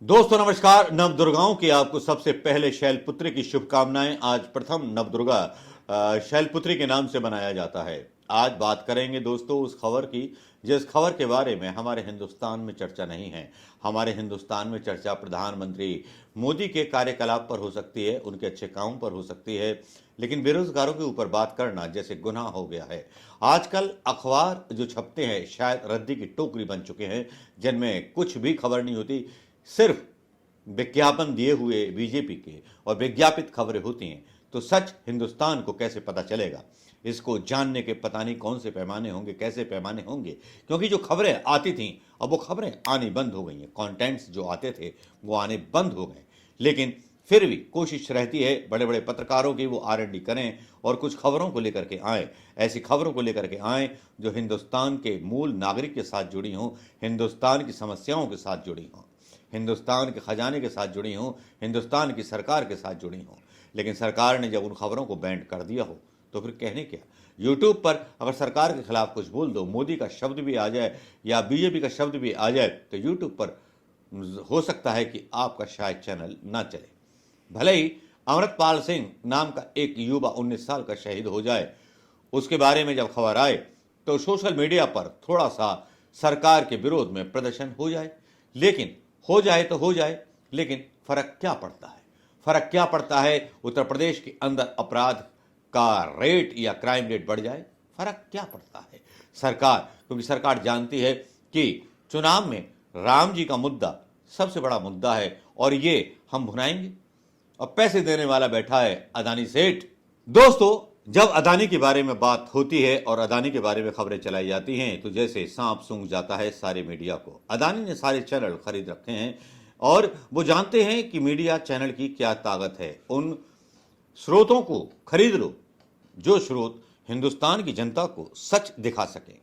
दोस्तों नमस्कार। नवदुर्गाओं की आपको सबसे पहले शैलपुत्री की शुभकामनाएं। आज प्रथम नवदुर्गा शैलपुत्री के नाम से मनाया जाता है। आज बात करेंगे दोस्तों उस खबर की जिस खबर के बारे में हमारे हिंदुस्तान में चर्चा नहीं है। हमारे हिंदुस्तान में चर्चा प्रधानमंत्री मोदी के कार्यकलाप पर हो सकती है, उनके अच्छे कामों पर हो सकती है, लेकिन बेरोजगारों के ऊपर बात करना जैसे गुनाह हो गया है। आजकल अखबार जो छपते हैं शायद रद्दी की टोकरी बन चुके हैं, जिनमें कुछ भी खबर नहीं होती, सिर्फ विज्ञापन दिए हुए बीजेपी के और विज्ञापित खबरें होती हैं। तो सच हिंदुस्तान को कैसे पता चलेगा? इसको जानने के पता नहीं कौन से पैमाने होंगे, कैसे पैमाने होंगे, क्योंकि जो खबरें आती थीं अब वो खबरें आनी बंद हो गई हैं। कंटेंट्स जो आते थे वो आने बंद हो गए, लेकिन फिर भी कोशिश रहती है बड़े बड़े पत्रकारों की वो R&D करें और कुछ खबरों को लेकर के आएँ, ऐसी खबरों को लेकर के आएँ जो हिंदुस्तान के मूल नागरिक के साथ जुड़ी हों, हिंदुस्तान की समस्याओं के साथ जुड़ी हों, हिंदुस्तान के खजाने के साथ जुड़ी हों, हिंदुस्तान की सरकार के साथ जुड़ी हों। लेकिन सरकार ने जब उन खबरों को बैन कर दिया हो तो फिर कहने क्या? यूट्यूब पर अगर सरकार के खिलाफ कुछ बोल दो, मोदी का शब्द भी आ जाए या बीजेपी का शब्द भी आ जाए, तो यूट्यूब पर हो सकता है कि आपका शायद चैनल ना चले। भले ही अमृतपाल सिंह नाम का एक युवा 19 साल का शहीद हो जाए, उसके बारे में जब खबर आए तो सोशल मीडिया पर थोड़ा सा सरकार के विरोध में प्रदर्शन हो जाए, लेकिन हो जाए तो हो जाए, लेकिन फर्क क्या पड़ता है? फर्क क्या पड़ता है? उत्तर प्रदेश के अंदर अपराध का रेट या क्राइम रेट बढ़ जाए, फर्क क्या पड़ता है? सरकार, क्योंकि सरकार जानती है कि चुनाव में राम जी का मुद्दा सबसे बड़ा मुद्दा है और ये हम भुनाएंगे। और पैसे देने वाला बैठा है अदानी सेठ। दोस्तों, जब अदानी के बारे में बात होती है और अदानी के बारे में खबरें चलाई जाती हैं तो जैसे सांप सूंघ जाता है सारे मीडिया को। अदानी ने सारे चैनल खरीद रखे हैं और वो जानते हैं कि मीडिया चैनल की क्या ताकत है। उन स्रोतों को खरीद लो जो स्रोत हिंदुस्तान की जनता को सच दिखा सके।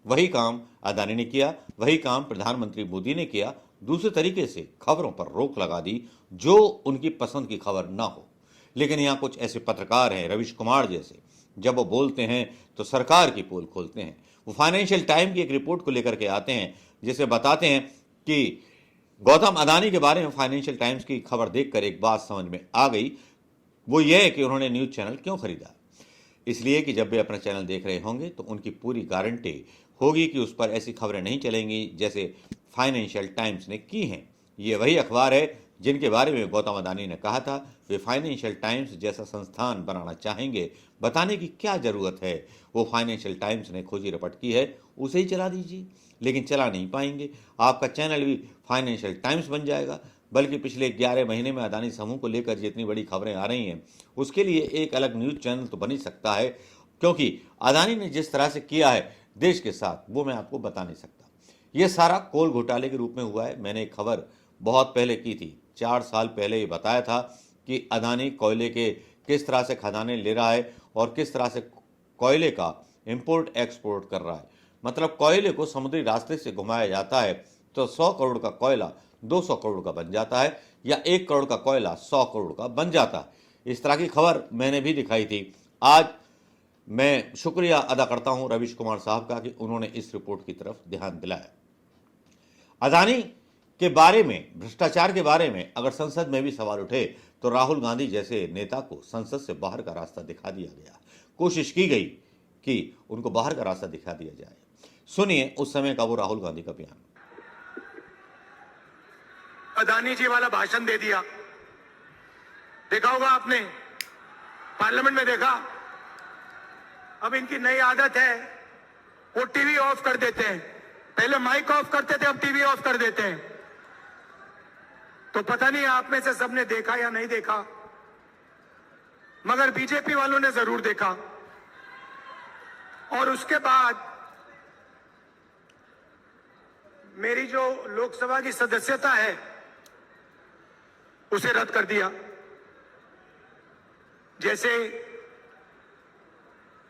वही काम अदानी ने किया, वही काम प्रधानमंत्री मोदी ने किया। दूसरे तरीके से खबरों पर रोक लगा दी जो उनकी पसंद की खबर ना हो। लेकिन यहाँ कुछ ऐसे पत्रकार हैं, रविश कुमार जैसे, जब वो बोलते हैं तो सरकार की पोल खोलते हैं। वो फाइनेंशियल टाइम की एक रिपोर्ट को लेकर के आते हैं जिसे बताते हैं कि गौतम अदानी के बारे में फाइनेंशियल टाइम्स की खबर देखकर एक बात समझ में आ गई, वो ये है कि उन्होंने न्यूज़ चैनल क्यों खरीदा। इसलिए कि जब वे अपना चैनल देख रहे होंगे तो उनकी पूरी गारंटी होगी कि उस पर ऐसी खबरें नहीं चलेंगी जैसे फाइनेंशियल टाइम्स ने की हैं। ये वही अखबार है जिनके बारे में गौतम अदानी ने कहा था वे फाइनेंशियल टाइम्स जैसा संस्थान बनाना चाहेंगे। बताने की क्या ज़रूरत है? वो फाइनेंशियल टाइम्स ने खोजी रपट की है, उसे ही चला दीजिए। लेकिन चला नहीं पाएंगे, आपका चैनल भी फाइनेंशियल टाइम्स बन जाएगा। बल्कि पिछले 11 महीने में अदानी समूह को लेकर जितनी बड़ी खबरें आ रही हैं उसके लिए एक अलग न्यूज़ चैनल तो बन ही सकता है, क्योंकि अदानी ने जिस तरह से किया है देश के साथ वो मैं आपको बता नहीं सकता। ये सारा कोल घोटाले के रूप में हुआ है। मैंने एक खबर बहुत पहले की थी, 4 साल पहले ये बताया था कि अदानी कोयले के किस तरह से खदानें ले रहा है और किस तरह से कोयले का इंपोर्ट एक्सपोर्ट कर रहा है। मतलब कोयले को समुद्री रास्ते से घुमाया जाता है तो 100 करोड़ का कोयला 200 करोड़ का बन जाता है या 1 करोड़ का कोयला 100 करोड़ का बन जाता है। इस तरह की खबर मैंने भी दिखाई थी। आज मैं शुक्रिया अदा करता हूं रविश कुमार साहब का कि उन्होंने इस रिपोर्ट की तरफ ध्यान दिलाया। अदानी के बारे में, भ्रष्टाचार के बारे में अगर संसद में भी सवाल उठे तो राहुल गांधी जैसे नेता को संसद से बाहर का रास्ता दिखा दिया गया। कोशिश की गई कि उनको बाहर का रास्ता दिखा दिया जाए। सुनिए उस समय का वो राहुल गांधी का बयान। अदानी जी वाला भाषण दे दिया, देखा होगा आपने, पार्लियामेंट में देखा। अब इनकी नई आदत है, वो टीवी ऑफ कर देते हैं। पहले माइक ऑफ करते थे, अब टीवी ऑफ कर देते हैं। तो पता नहीं आप में से सबने देखा या नहीं देखा, मगर बीजेपी वालों ने जरूर देखा। और उसके बाद मेरी जो लोकसभा की सदस्यता है उसे रद्द कर दिया। जैसे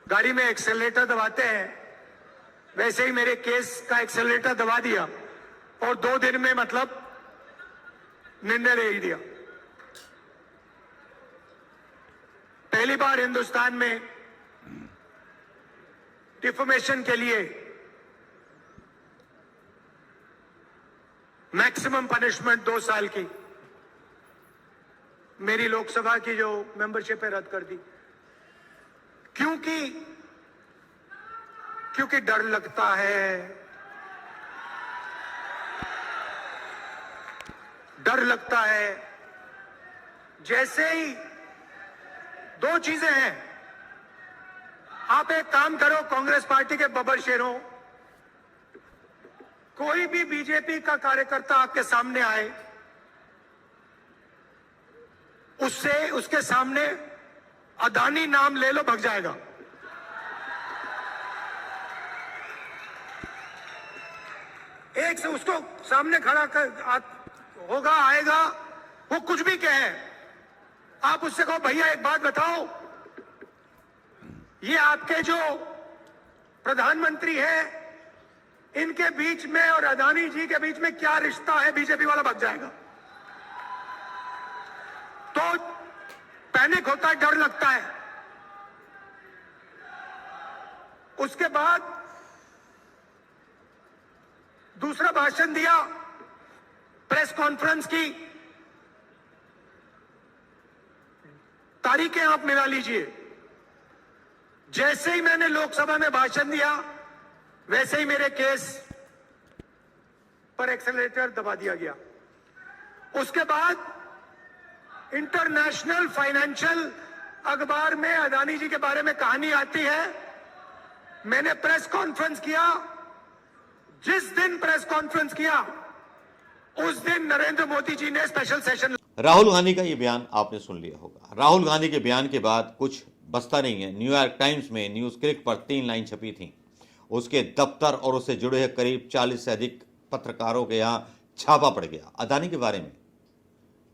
गाड़ी में एक्सेलरेटर दबाते हैं वैसे ही मेरे केस का एक्सेलरेटर दबा दिया और 2 दिन में मतलब निर्णय ले ही दिया। पहली बार हिंदुस्तान में डिफॉर्मेशन के लिए मैक्सिमम पनिशमेंट 2 साल की, मेरी लोकसभा की जो मेंबरशिप है रद्द कर दी। क्योंकि डर लगता है, डर लगता है। जैसे ही 2 चीजें हैं, आप एक काम करो, कांग्रेस पार्टी के बब्बर शेरों, कोई भी बीजेपी का कार्यकर्ता आपके सामने आए, उसके सामने अदानी नाम ले लो, भग जाएगा। एक से उसको सामने खड़ा कर होगा, आएगा, वो कुछ भी कहे, आप उससे कहो भैया एक बात बताओ, ये आपके जो प्रधानमंत्री है, इनके बीच में और अदानी जी के बीच में क्या रिश्ता है, बीजेपी वाला भग जाएगा। तो पैनिक होता है, डर लगता है। उसके बाद दूसरा भाषण दिया, प्रेस कॉन्फ्रेंस की तारीखें आप मिला लीजिए। जैसे ही मैंने लोकसभा में भाषण दिया, वैसे ही मेरे केस पर एक्सेलरेटर दबा दिया गया। उसके बाद इंटरनेशनल फाइनेंशियल अखबार में अदानी जी के बारे में कहानी आती है। मैंने प्रेस कॉन्फ्रेंस किया, जिस दिन प्रेस कॉन्फ्रेंस किया उस दिन नरेंद्र मोदी जी ने स्पेशल सेशन। राहुल गांधी का ये बयान आपने सुन लिया होगा। राहुल गांधी के बयान के बाद कुछ बचता नहीं है। न्यूयॉर्क टाइम्स में न्यूज क्लिक पर 3 लाइन छपी थी। उसके दफ्तर और उससे जुड़े हुए करीब 40 से अधिक पत्रकारों के यहां छापा पड़ गया अदानी के बारे में।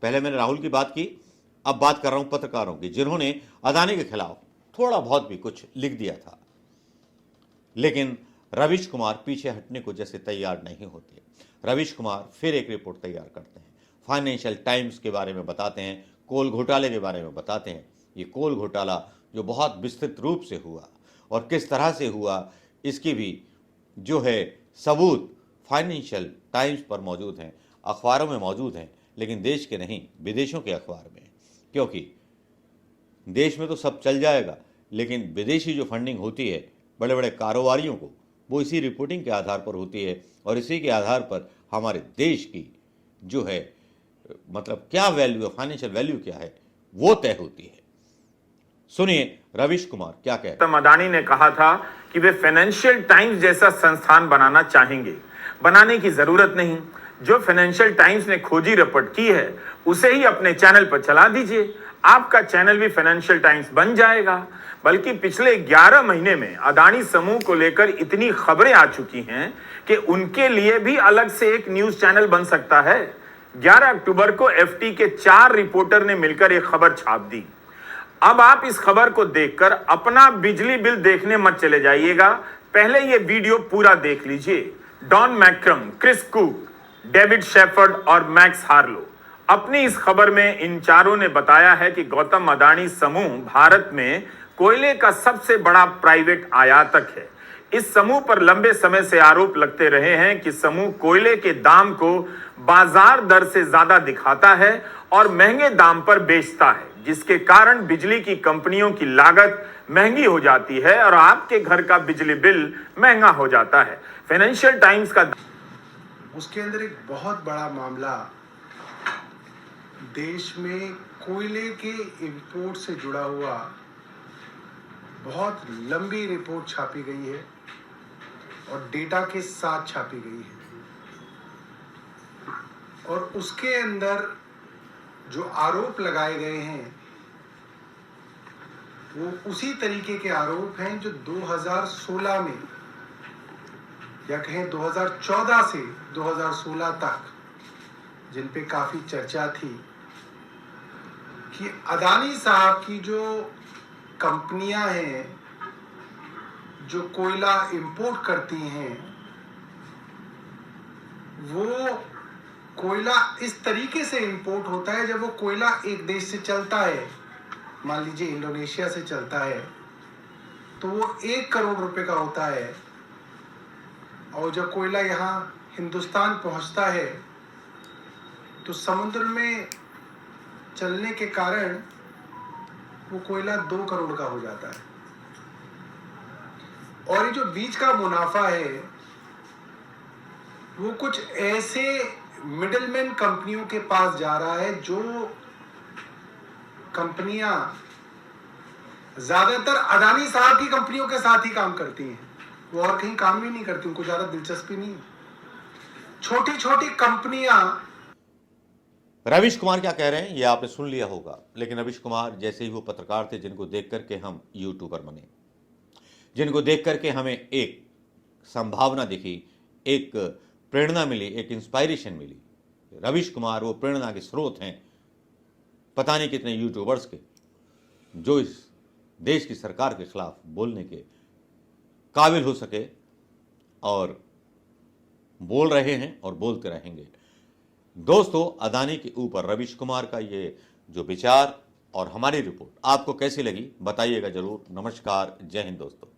पहले मैंने राहुल की बात की, अब बात कर रहा हूं पत्रकारों की, जिन्होंने अदानी के खिलाफ थोड़ा बहुत भी कुछ लिख दिया था। लेकिन रवीश कुमार पीछे हटने को जैसे तैयार नहीं होते। रवीश कुमार फिर एक रिपोर्ट तैयार करते हैं, फाइनेंशियल टाइम्स के बारे में बताते हैं, कोल घोटाले के बारे में बताते हैं। ये कोल घोटाला जो बहुत विस्तृत रूप से हुआ और किस तरह से हुआ, इसकी भी जो है सबूत फाइनेंशियल टाइम्स पर मौजूद हैं, अखबारों में मौजूद हैं, लेकिन देश के नहीं, विदेशों के अखबार में। क्योंकि देश में तो सब चल जाएगा, लेकिन विदेशी जो फंडिंग होती है बड़े बड़े कारोबारियों को, वो इसी रिपोर्टिंग के आधार पर होती है और इसी के आधार पर हमारे देश की जो है मतलब क्या वैल्यू है, फाइनेंशियल वैल्यू क्या है, वो तय होती है। सुनिए रवीश कुमार क्या कह रहे हैं। अदानी ने कहा था कि वे फाइनेंशियल टाइम्स जैसा संस्थान बनाना चाहेंगे। बनाने की जरूरत नहीं, जो फाइनेंशियल टाइम्स ने खोजी रिपोर्ट की है उसे ही अपने चैनल पर चला दीजिए, आपका चैनल भी फाइनेंशियल टाइम्स बन जाएगा। बल्कि पिछले 11 महीने में अदानी समूह को लेकर इतनी खबरें आ चुकी हैं कि उनके लिए भी अलग से एक न्यूज चैनल बन सकता है। 11 अक्टूबर को एफटी के 4 रिपोर्टर ने मिलकर एक खबर छाप दी। अब आप इस खबर को देखकर अपना बिजली बिल देखने मत चले जाइएगा, पहले ये वीडियो पूरा देख लीजिए। Don McCrum, Chris Cook, David Shepherd और मैक्स हार्लो। अपनी इस खबर में इन चारों ने बताया है कि गौतम अदानी समूह भारत में कोयले का सबसे बड़ा प्राइवेट आयातक है। इस समूह पर लंबे समय से आरोप लगते रहे हैं कि समूह कोयले के दाम को बाजार दर से ज्यादा दिखाता है और महंगे दाम पर बेचता है, जिसके कारण बिजली की कंपनियों की लागत महंगी हो जाती है और आपके घर का बिजली बिल महंगा हो जाता है। फाइनेंशियल टाइम्स का उसके अंदर एक बहुत बड़ा मामला देश में कोयले के इंपोर्ट से जुड़ा हुआ बहुत लंबी रिपोर्ट छापी गई है और डेटा के साथ छापी गई है। और उसके अंदर जो आरोप लगाए गए हैं वो उसी तरीके के आरोप हैं जो 2016 में या कहें 2014 से 2016 तक जिन पे काफी चर्चा थी कि अदानी साहब की जो कंपनियां हैं जो कोयला इंपोर्ट करती हैं, वो कोयला इस तरीके से इंपोर्ट होता है, जब वो कोयला एक देश से चलता है, मान लीजिए इंडोनेशिया से चलता है, तो वो 1 करोड़ रुपए का होता है, और जब कोयला यहाँ हिंदुस्तान पहुँचता है तो समुद्र में चलने के कारण वो कोयला 2 करोड़ का हो जाता है। और ये जो बीच का मुनाफा है वो कुछ ऐसे मिडलमैन कंपनियों के पास जा रहा है जो कंपनियां ज्यादातर अडानी साहब की कंपनियों के साथ ही काम करती हैं। वो और कहीं काम भी नहीं करती, उनको ज्यादा दिलचस्पी नहीं। छोटी छोटी कंपनियां। रवीश कुमार क्या कह रहे हैं ये आपने सुन लिया होगा, लेकिन रवीश कुमार जैसे ही वो पत्रकार थे जिनको देख करके हम यूट्यूबर बने, जिनको देख करके हमें एक संभावना दिखी, एक प्रेरणा मिली, एक इंस्पायरेशन मिली। रवीश कुमार वो प्रेरणा के स्रोत हैं पता नहीं कितने यूट्यूबर्स के, जो इस देश की सरकार के खिलाफ बोलने के काबिल हो सके और बोल रहे हैं और बोलते रहेंगे। दोस्तों, अदानी के ऊपर रवीश कुमार का ये जो विचार और हमारी रिपोर्ट आपको कैसी लगी बताइएगा जरूर। नमस्कार, जय हिंद दोस्तों।